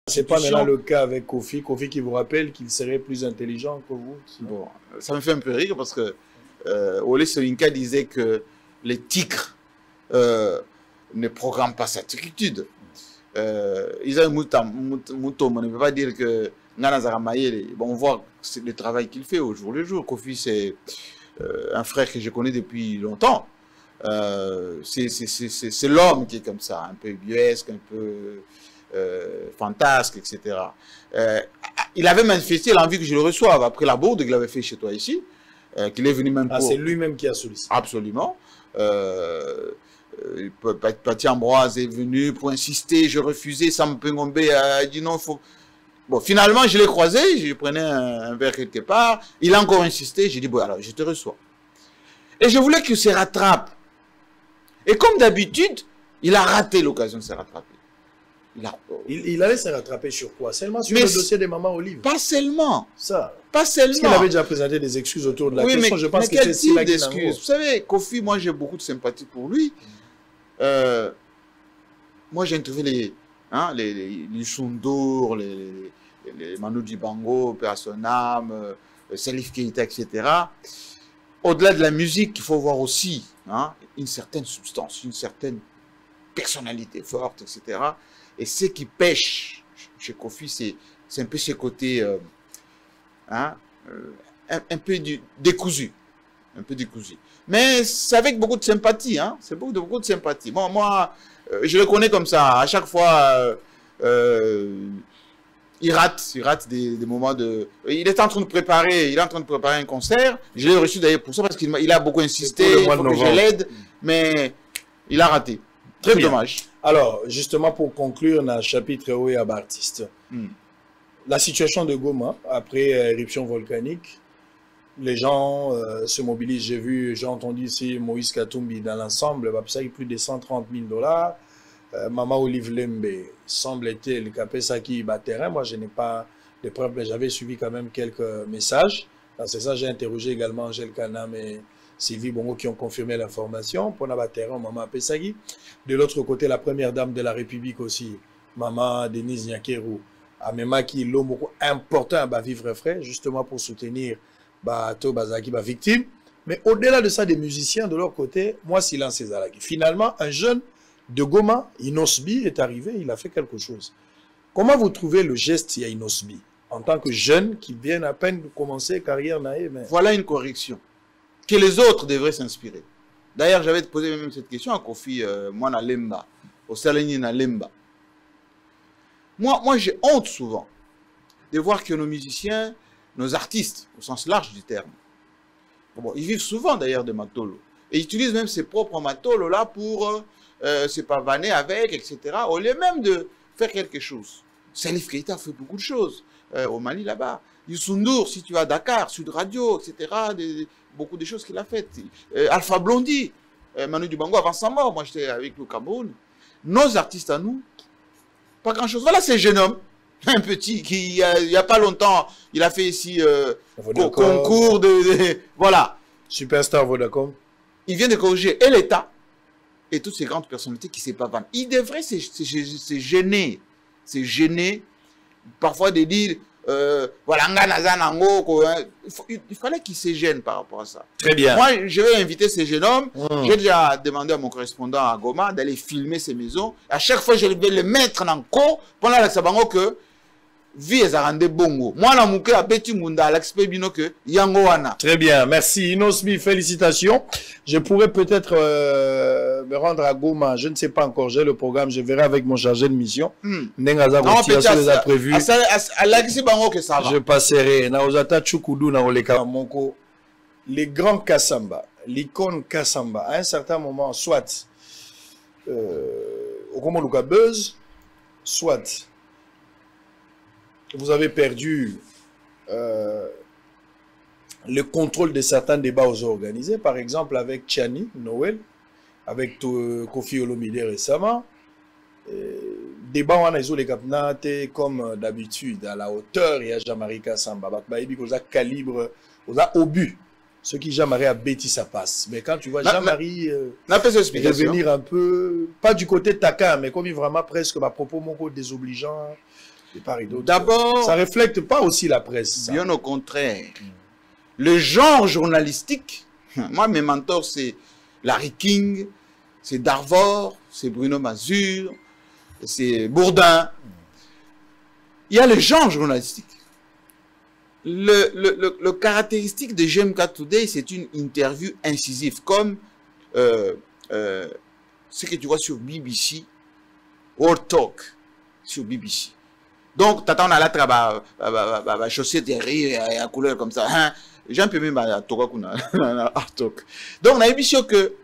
C'est pas maintenant le cas avec Kofi. Kofi qui vous rappelle qu'il serait plus intelligent que vous. Bon, ça me fait un peu rire parce que Ole Soyinka disait que les tigres ne programment pas sa attitude. Isaïe Moutom, on ne peut pas dire que Ngana Zaramaye, bon, on voit le travail qu'il fait au jour le jour. Kofi, c'est un frère que je connais depuis longtemps. C'est l'homme qui est comme ça, un peu guesque, un peu fantasque, etc. Il avait manifesté l'envie que je le reçoive après la bourde qu'il avait fait chez toi ici, qu'il est venu même pour... c'est lui-même qui a sollicité. Absolument. Pati Ambroise est venu pour insister, je refusais, Sam Pengombe a dit non, faut... Bon, finalement, je l'ai croisé, je prenais un verre quelque part, il a encore insisté, j'ai dit, bon, alors, je te reçois. Et je voulais qu'il se rattrape. Et comme d'habitude, il a raté l'occasion de se rattraper. Il allait se rattraper sur quoi? Seulement sur le dossier des mamans Olive. Pas seulement. Ça. Pas seulement. Parce qu'il avait déjà présenté des excuses autour de la question. Mais, je pense mais que quel c'est type d'excuses? Vous savez, Kofi, moi j'ai beaucoup de sympathie pour lui. Moi j'ai interviewé les Chundour, les Manu Dibango, Personam, Salif Keita, etc. Au-delà de la musique, il faut voir aussi une certaine substance, une certaine personnalité forte, etc. Et ce qui pêche chez Kofi, c'est un peu ce côté un peu décousu. Un peu décousu. Mais c'est avec beaucoup de sympathie. C'est beaucoup de sympathie. Bon, moi, je le connais comme ça. À chaque fois, il rate des moments de... Il est en train de préparer un concert. Je l'ai reçu d'ailleurs pour ça parce qu'il a beaucoup insisté. Il faut que je l'aide. Mais il a raté. Très dommage. Alors, justement, pour conclure dans le chapitre Oyab artiste, la situation de Goma, après éruption volcanique, les gens se mobilisent. J'ai entendu ici Moïse Katumbi dans l'ensemble, ça plus de 130 000 $. Maman Olive Lembe, semble-t-il, Kapesaki terrain. Moi, je n'ai pas de preuves, mais j'avais suivi quand même quelques messages. Dans ce sens, j'ai interrogé également Angèle Kanam et Sylvie Bongo qui ont confirmé l'information pour la terrain, Maman Pesagi. De l'autre côté, la première dame de la République aussi, Maman Denise Nyakeru, a même qui l'homme important à vivre frais, justement pour soutenir Bato Bazaki, victime. Mais au-delà de ça, des musiciens de leur côté, moi, silence Ezalaki. Finalement, un jeune de Goma, Inosbi, est arrivé, il a fait quelque chose. Comment vous trouvez le geste à Inosbi, en tant que jeune qui vient à peine de commencer carrière naïve? Voilà une correction que les autres devraient s'inspirer. D'ailleurs, j'avais posé même cette question à Kofi, moi, na Lemba, au Salini na Lemba. Moi j'ai honte souvent de voir que nos musiciens, nos artistes, au sens large du terme, bon, ils vivent souvent d'ailleurs de matolo. Et ils utilisent même ses propres matolos là pour se pavaner avec, etc. Au lieu même de faire quelque chose. Salif Keita fait beaucoup de choses au Mali là-bas. Youssou N'Dour, si tu vas à Dakar, Sud Radio, etc. Beaucoup de choses qu'il a faites. Alpha Blondy, Manu Dibango avant sa mort, moi j'étais avec le Cameroun. Nos artistes à nous, pas grand-chose. Voilà ces jeunes hommes, un petit qui, il n'y a pas longtemps, il a fait ici concours de... Voilà. Superstar Vodacom. Il vient de corriger et l'État et toutes ces grandes personnalités qui ne se pavanent. Il devrait se gêner. Se gêner, parfois de dire... voilà, il fallait qu'ils se gênent par rapport à ça. Très bien. Moi, je vais inviter ces jeunes hommes. J'ai déjà demandé à mon correspondant à Goma d'aller filmer ces maisons. À chaque fois, je vais les mettre en cours pendant la sabango que vie est rendue bongo. Moi, la mouké a bêti munda l'expert bino que yango wana. Très bien, merci Inosbi, félicitations. Je pourrais peut-être me rendre à Goma, je ne sais pas encore, j'ai le programme, je verrai avec mon chargé de mission. Nengaza Routiasso les a prévus. Je passerai. Naozata Chukudu na Oleka Monko. Les grands Kassamba, l'icône Kassamba, à un certain moment, soit au Komoluka Buzz, soit vous avez perdu le contrôle de certains débats organisés, par exemple avec Tchani, Noël, avec Kofi Olomide récemment. Débat on a les capnate comme d'habitude, à la hauteur, il y a Jean-Marie Kassamba, calibre, au but. Ce qui Jean-Marie a bêti, ça passe. Mais quand tu vois Jean-Marie revenir un peu, pas du côté taquin, mais comme il vraiment presque à propos mon désobligeant. de part et d'autre. D'abord... Ça ne reflète pas aussi la presse. Ça. Bien au contraire. Le genre journalistique, moi mes mentors c'est Larry King, c'est Darvor, c'est Bruno Mazur, c'est Bourdin. Il y a le genre journalistique. Le caractéristique de GMK Today, c'est une interview incisive, comme ce que tu vois sur BBC, World Talk, sur BBC. Donc, tu attends à la travail, chaussée derrière, à couleur comme ça. Hein? J'en peux même à Talk. Donc, on a émission que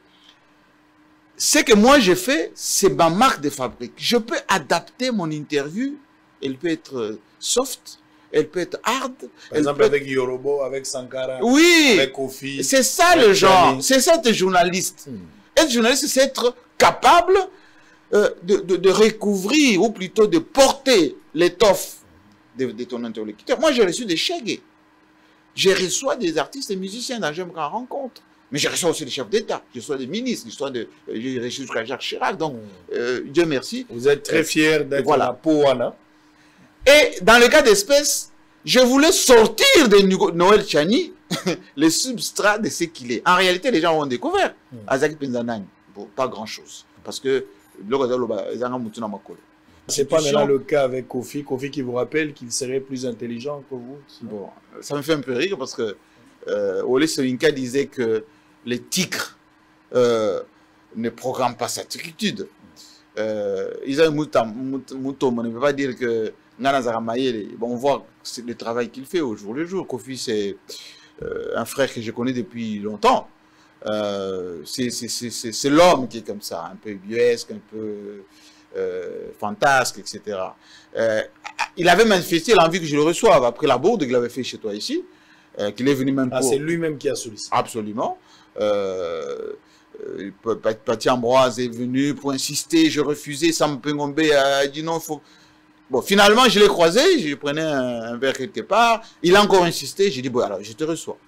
ce que moi j'ai fait, c'est ma marque de fabrique. Je peux adapter mon interview. Elle peut être soft, elle peut être hard. Par exemple, avec Yorobo, avec Sankara, oui, avec Kofi. C'est ça le genre. C'est ça être journaliste. Être journaliste, c'est être capable de recouvrir, ou plutôt de porter l'étoffe de ton interlocuteur. Moi, j'ai reçu des chèques. Je reçois des artistes et musiciens dans GMK Rencontre. Mais je reçois aussi des chefs d'État, je reçois des ministres, j'ai reçu Jacques Chirac. Donc, Dieu merci. Vous êtes très fiers d'être la Powana. Et dans le cas d'espèce, je voulais sortir de Noël Chani le substrat de ce qu'il est. En réalité, les gens ont découvert Azaki Penzanang. Bon, pas grand-chose. Parce que c'est pas maintenant le cas avec Kofi. Kofi qui vous rappelle qu'il serait plus intelligent que vous. Bon, ça me fait un peu rire parce que Ole Soyinka disait que les tigres ne programment pas sa turpitude. Isa Moutom, on ne peut pas dire que bon, on voit le travail qu'il fait au jour le jour. Kofi, c'est un frère que je connais depuis longtemps. C'est l'homme qui est comme ça, un peu ubuesque, un peu fantasque, etc. Il avait manifesté l'envie que je le reçoive après la bourde qu'il avait fait chez toi ici, qu'il est venu même pour... c'est lui-même qui a sollicité. Absolument. Pati Ambroise est venu pour insister, je refusais, Sam Pengombe a dit non, il faut... Bon, finalement, je l'ai croisé, je prenais un verre quelque part, il a encore insisté, j'ai dit, bon, alors, je te reçois.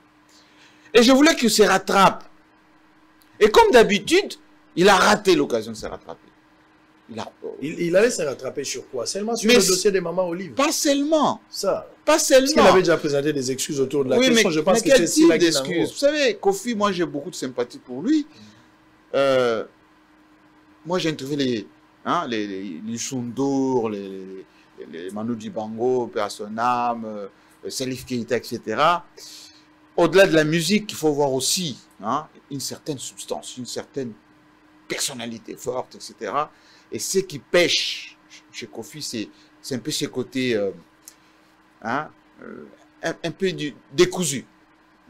Et je voulais qu'il se rattrape. Et comme d'habitude, il a raté l'occasion de se rattraper. Il allait se rattraper sur quoi? Seulement sur le dossier des mamans Olive? Pas seulement. Ça. Pas seulement. Parce qu'il avait déjà présenté des excuses autour de la question. Je pense que c'est type d'excuses. Vous savez, Kofi, moi j'ai beaucoup de sympathie pour lui. Moi j'ai interviewé les Sundour, les Manu Dibango, Personam, Salif Keita, etc. Au-delà de la musique, il faut voir aussi une certaine substance, une certaine personnalité forte, etc. Et ce qui pêche chez Kofi, c'est un peu ce côté un peu décousu.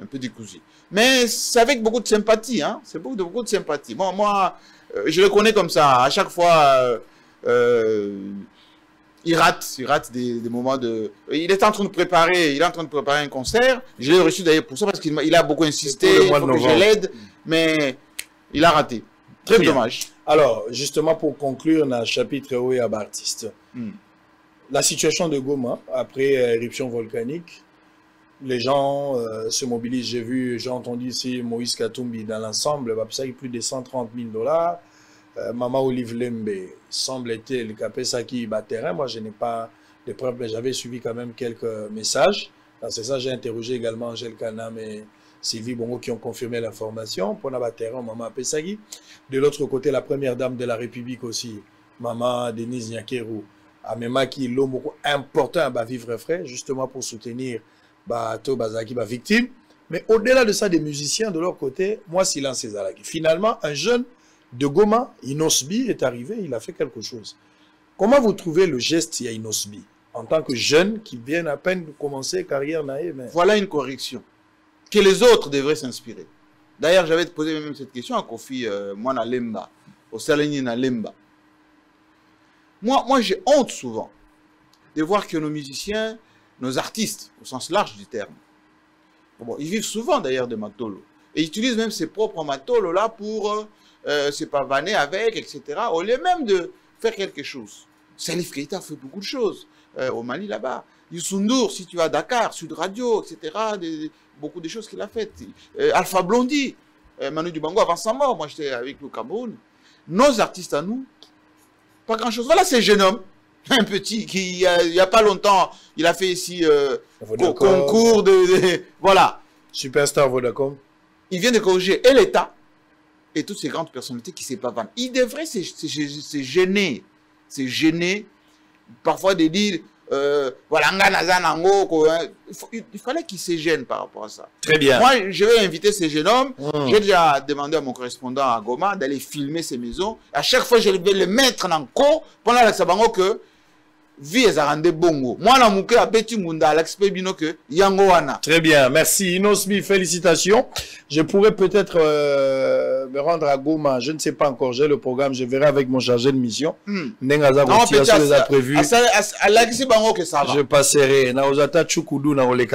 Un peu décousu. Mais c'est avec beaucoup de sympathie. C'est beaucoup de sympathie. Bon, moi, je le connais comme ça. À chaque fois, il rate des moments de... Il est en train de préparer un concert. Je l'ai reçu d'ailleurs pour ça, parce qu'il a beaucoup insisté, il faut que je l'aide. Mais il a raté. Très dommage. Alors, justement, pour conclure dans le chapitre Oya Bartiste, la situation de Goma, après éruption volcanique, les gens se mobilisent. J'ai entendu ici Moïse Katumbi dans l'ensemble, ça a plus de 130 000 $. Maman Olive Lembe, semble-t-il, Kapesaki terrain. Moi, je n'ai pas de preuves, mais j'avais suivi quand même quelques messages. Dans ce sens, j'ai interrogé également Angèle Kanam et Sylvie Bongo qui ont confirmé l'information. Pour la terrain, Maman Pesagi. De l'autre côté, la première dame de la République aussi, Maman Denise Nyakeru, Amema qui l'homme important à vivre frais, justement pour soutenir Bato Bazaki, victime. Mais au-delà de ça, des musiciens de leur côté, moi, silence Césaraki. Finalement, un jeune de Goma, Inosbi, est arrivé, il a fait quelque chose. Comment vous trouvez le geste à Inosbi, en tant que jeune qui vient à peine de commencer carrière naïve? Mais... Voilà une correction que les autres devraient s'inspirer. D'ailleurs, j'avais posé même cette question à Kofi Mwana Lemba, au Saleni na Lemba. Moi j'ai honte souvent de voir que nos musiciens, nos artistes, au sens large du terme, bon, ils vivent souvent d'ailleurs de matolo. Et ils utilisent même ses propres matolos là pour se pavaner avec, etc. Au lieu même de faire quelque chose. Salif Keita fait beaucoup de choses au Mali là-bas. Youssou N'Dour, si tu vas à Dakar, Sud Radio, etc. Beaucoup de choses qu'il a faites. Alpha Blondy, Manu Dibango avant sa mort, moi j'étais avec le Cameroun. Nos artistes à nous, pas grand-chose. Voilà ces jeunes hommes Un petit qui, il n'y a pas longtemps, il a fait ici concours voilà. Superstar Vodacom. Il vient de corriger. Et l'État, et toutes ces grandes personnalités qui ne savent pas vendre. Il devrait se gêner. Se gêner. Parfois de dire, voilà, il fallait qu'il se gêne par rapport à ça. Très bien. Moi, je vais inviter ces jeunes hommes. J'ai déjà demandé à mon correspondant à Goma d'aller filmer ces maisons. À chaque fois, je vais les mettre en cours pendant la sabango que vie est rendez bongo. Moi, la mouké a bêti munda l'expert bino que yango wana. Très bien. Merci. Inosmi, félicitations. Je pourrais peut-être me rendre à Goma. Je ne sais pas encore. J'ai le programme. Je verrai avec mon chargé de mission. Nengaza Goti, les a prévu. À la que ça va. Je passerai. Na ozata chukudu na oleka.